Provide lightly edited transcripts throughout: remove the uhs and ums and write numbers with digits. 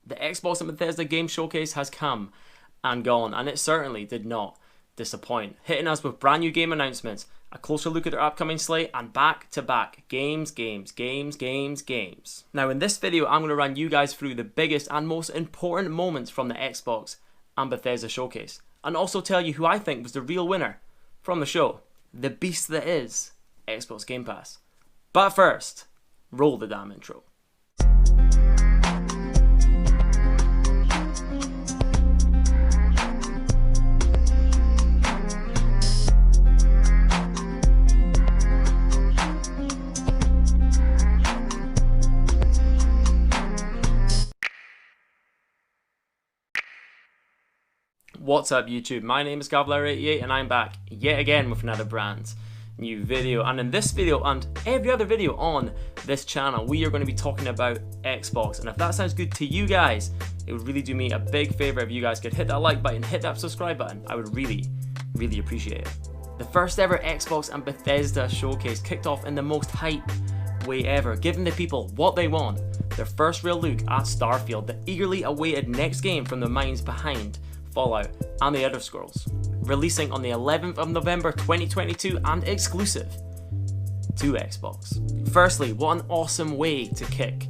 The Xbox and Bethesda Game Showcase has come and gone, and it certainly did not disappoint, hitting us with brand new game announcements, a closer look at their upcoming slate, and back-to-back games. Now in this video, I'm going to run you guys through the biggest and most important moments from the Xbox and Bethesda Showcase, and also tell you who I think was the real winner from the show, the beast that is Xbox Game Pass. But first, roll the damn intro. What's up YouTube, my name is Cavalier88 and I'm back yet again with another brand new video. And in this video and every other video on this channel, we are going to be talking about Xbox. And if that sounds good to you guys, it would really do me a big favor if you guys could hit that like button, hit that subscribe button. I would really appreciate it. The first ever Xbox and Bethesda showcase kicked off in the most hype way ever, giving the people what they want, their first real look at Starfield, the eagerly awaited next game from the minds behind Fallout and the Elder Scrolls, releasing on the 11th of November 2022 and exclusive to Xbox. Firstly, what an awesome way to kick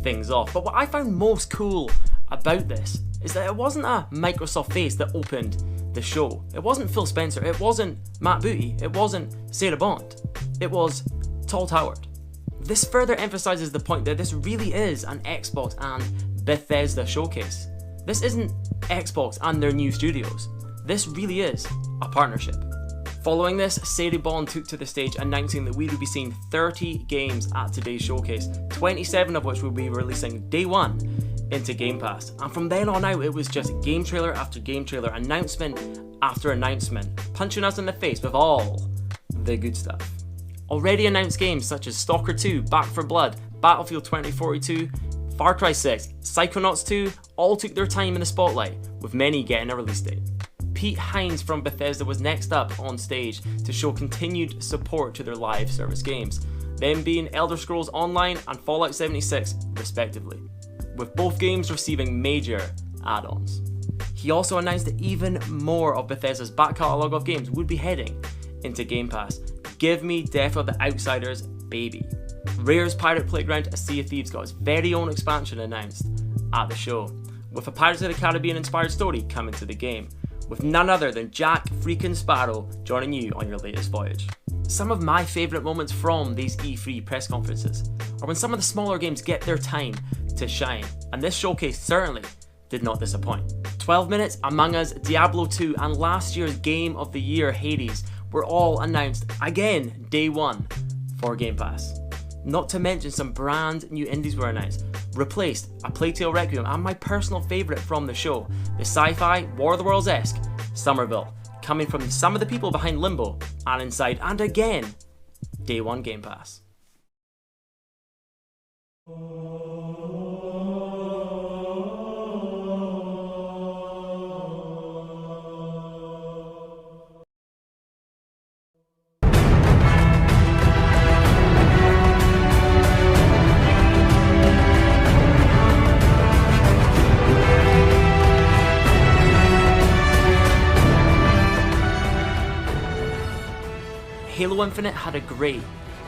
things off. But what I found most cool about this is that it wasn't a Microsoft face that opened the show. It wasn't Phil Spencer, it wasn't Matt Booty, it wasn't Sarah Bond, it was Todd Howard. This further emphasizes the point that this really is an Xbox and Bethesda showcase. This isn't Xbox and their new studios. This really is a partnership. Following this, Sarah Bond took to the stage announcing that we will be seeing 30 games at today's showcase, 27 of which will be releasing day one into Game Pass. And from then on out, it was just game trailer after game trailer, announcement after announcement, punching us in the face with all the good stuff. Already announced games such as Stalker 2, Back 4 Blood, Battlefield 2042, Far Cry 6, Psychonauts 2 all took their time in the spotlight, with many getting a release date. Pete Hines from Bethesda was next up on stage to show continued support to their live service games, them being Elder Scrolls Online and Fallout 76 respectively, with both games receiving major add-ons. He also announced that even more of Bethesda's back catalogue of games would be heading into Game Pass. Give me Death of the Outsiders, baby. Rare's Pirate Playground: A Sea of Thieves got its very own expansion announced at the show, with a Pirates of the Caribbean inspired story coming to the game, with none other than Jack freaking Sparrow joining you on your latest voyage. Some of my favourite moments from these E3 press conferences are when some of the smaller games get their time to shine, and this showcase certainly did not disappoint. 12 Minutes, Among Us, Diablo 2 and last year's Game of the Year, Hades, were all announced again day one for Game Pass. Not to mention some brand new indies were announced, replaced A Plague Tale Requiem and my personal favourite from the show, the sci-fi War of the Worlds-esque Somerville, coming from some of the people behind Limbo and Inside, and again, day one Game Pass. Halo Infinite had a great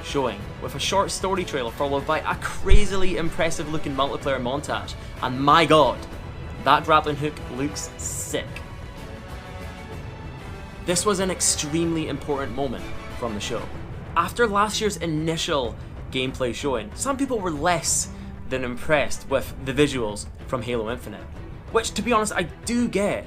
showing, with a short story trailer followed by a crazily impressive looking multiplayer montage, and my god, that grappling hook looks sick. This was an extremely important moment from the show. After last year's initial gameplay showing, some people were less than impressed with the visuals from Halo Infinite, which to be honest I do get,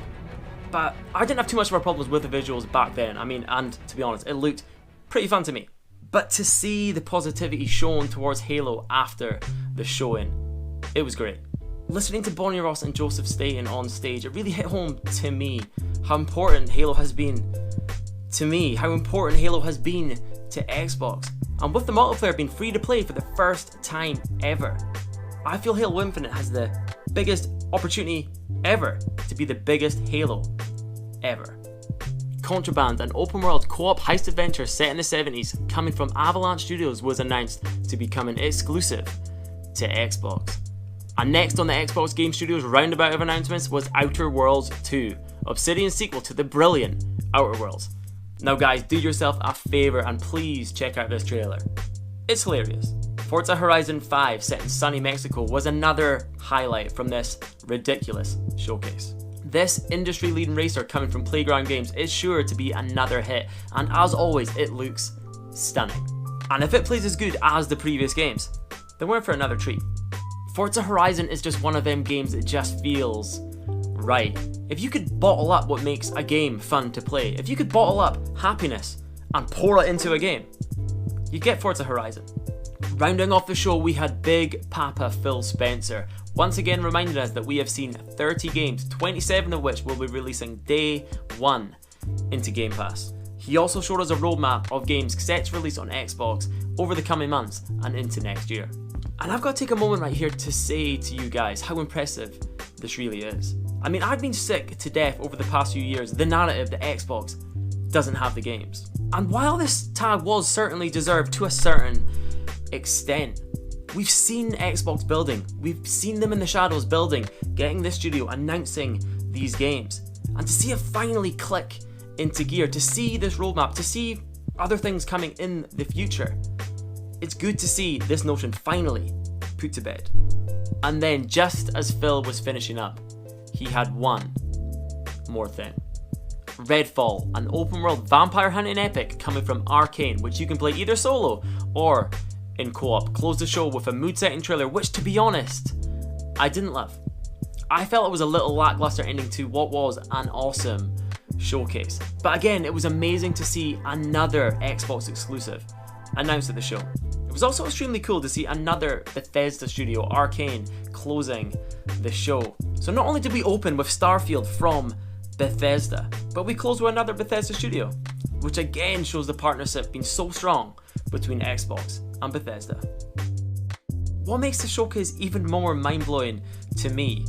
but I didn't have too much of a problem with the visuals back then. I mean, and to be honest, it looked pretty fun to me. But to see the positivity shown towards Halo after the showing, it was great. Listening to Bonnie Ross and Joseph Staten on stage, it really hit home to me how important Halo has been to me, how important Halo has been to Xbox. And with the multiplayer being free to play for the first time ever, I feel Halo Infinite has the biggest opportunity ever to be the biggest Halo ever. Contraband, an open world co-op heist adventure set in the 70s coming from Avalanche Studios, was announced to be coming exclusive to Xbox. And next on the Xbox Game Studios roundabout of announcements was Outer Worlds 2, Obsidian's sequel to the brilliant Outer Worlds. Now guys, do yourself a favour and please check out this trailer. It's hilarious. Forza Horizon 5 set in sunny Mexico was another highlight from this ridiculous showcase. This industry-leading racer coming from Playground Games is sure to be another hit, and as always it looks stunning. And if it plays as good as the previous games, then we're in for another treat. Forza Horizon is just one of them games that just feels right. If you could bottle up what makes a game fun to play, if you could bottle up happiness and pour it into a game, you get Forza Horizon. Rounding off the show, we had Big Papa Phil Spencer once again reminding us that we have seen 30 games, 27 of which will be releasing day one into Game Pass. He also showed us a roadmap of games set to release on Xbox over the coming months and into next year. And I've got to take a moment right here to say to you guys how impressive this really is. I mean, I've been sick to death over the past few years the narrative that Xbox doesn't have the games. And while this tag was certainly deserved to a certain extent, we've seen Xbox building, we've seen them in the shadows building, getting this studio, announcing these games, and to see it finally click into gear, to see this roadmap, to see other things coming in the future, it's good to see this notion finally put to bed. And then just as Phil was finishing up, he had one more thing. Redfall, an open world vampire hunting epic coming from Arcane, which you can play either solo or in co-op, closed the show with a mood-setting trailer which, to be honest, I didn't love. I felt it was a little lackluster ending to what was an awesome showcase. But again, it was amazing to see another Xbox exclusive announced at the show. It was also extremely cool to see another Bethesda studio, Arcane, closing the show. So not only did we open with Starfield from Bethesda, but we closed with another Bethesda studio, which again shows the partnership being so strong between Xbox and Bethesda. What makes the showcase even more mind-blowing to me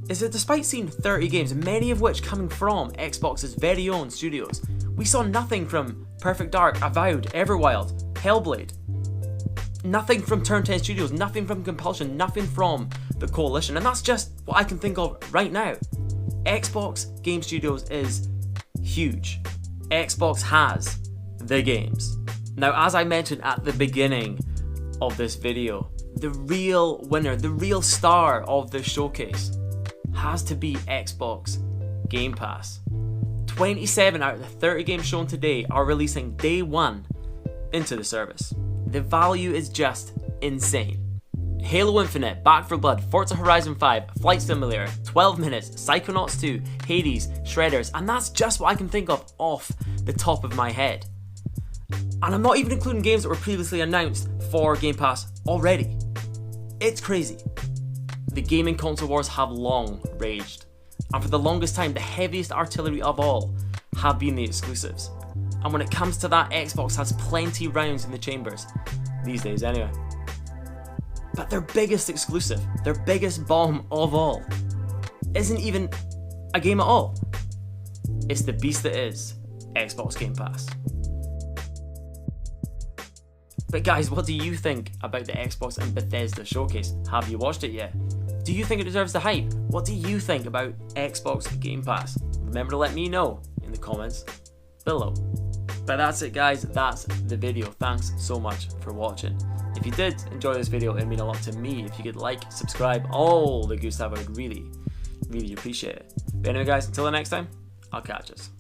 is that despite seeing 30 games, many of which coming from Xbox's very own studios, we saw nothing from Perfect Dark, Avowed, Everwild, Hellblade. Nothing from Turn 10 Studios, nothing from Compulsion, nothing from the Coalition, and that's just what I can think of right now. Xbox Game Studios is huge. Xbox has the games. Now, as I mentioned at the beginning of this video, the real winner, the real star of this showcase has to be Xbox Game Pass. 27 out of the 30 games shown today are releasing day one into the service. The value is just insane. Halo Infinite, Back 4 Blood, Forza Horizon 5, Flight Simulator, 12 Minutes, Psychonauts 2, Hades, Shredders, and that's just what I can think of off the top of my head. And I'm not even including games that were previously announced for Game Pass already. It's crazy. The gaming console wars have long raged, and for the longest time the heaviest artillery of all have been the exclusives. And when it comes to that, Xbox has plenty rounds in the chambers, these days anyway. But their biggest exclusive, their biggest bomb of all, isn't even a game at all. It's the beast that is Xbox Game Pass. But guys, what do you think about the Xbox and Bethesda showcase? Have you watched it yet? Do you think it deserves the hype? What do you think about Xbox Game Pass? Remember to let me know in the comments below. But that's it guys, that's the video. Thanks so much for watching. If you did enjoy this video, it'd mean a lot to me if you could like, subscribe, all the good stuff. I would really appreciate it. But anyway guys, until the next time, I'll catch us.